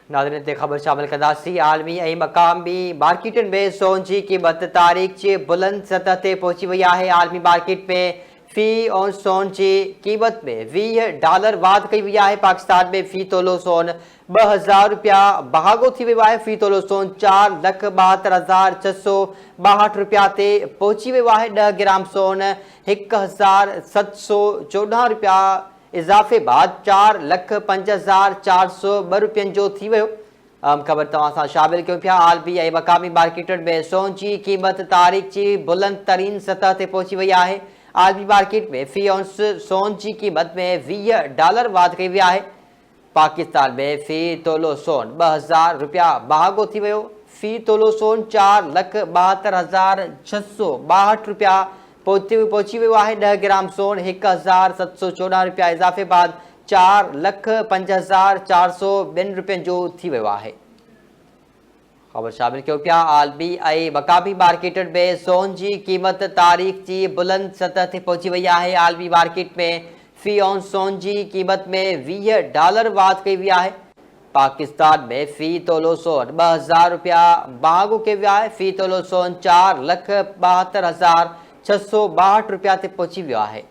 नाज़रीन ते ख़बर शामिल कंदासीं। आलमी ऐं मक़ामी मार्केटुनि में सोन जी क़ीमत तारीख़ जे बुलंद सतह ते पहुची वई आहे। आलमी मार्केट में फ़ी औंस सोन जी क़ीमत में $20 वाध कई वई आहे। पाकिस्तान में फ़ी तोलो सोन 2000 रुपया बहागो थी वियो आहे। फ़ी तोलो सोन 4,72,662 रुपया ते पहुची वियो आहे। 10 ग्राम सोन 1714 रुपया इज़ाफ़े बाद 4,05,402 रुपयनि जो थी वियो। अहम ख़बर तव्हां सां शामिल कयूं पिया। आलमी ऐं मक़ामी मार्केटुनि में सोन जी क़ीमत तारीख़ जी बुलंद तरीन सतह ते पहुची वई आहे। आलमी मार्केट में फ़ी औंस सोन जी क़ीमत में $20 वाध कई वई आहे। पाकिस्तान में फ़ी तोलो सोन 2000 रुपया बहागो थी वियो। फ़ी तोलो सोन 4,72,662 रुपया पहुची वियो आहे। 10 ग्राम सोन 1714 रुपया इज़ाफ़े बाद 4,05,402 रुपयनि जो थी वियो आहे। ख़बर शामिल कयूं पिया। आलमी ऐं मक़ामी मार्केटुनि में सोन जी क़ीमत तारीख़ जी बुलंद सतह ते पहुची वई आहे। आलमी मार्केट में फ़ी औंस सोन जी क़ीमत में $20 वाध कई वई आहे। पाकिस्तान में फ़ी तोलो सोन 2000 रुपया बहागो कयो वियो आहे। फ़ी तोलो सोन 4,72,662 रुपया ते पहुची वियो आहे।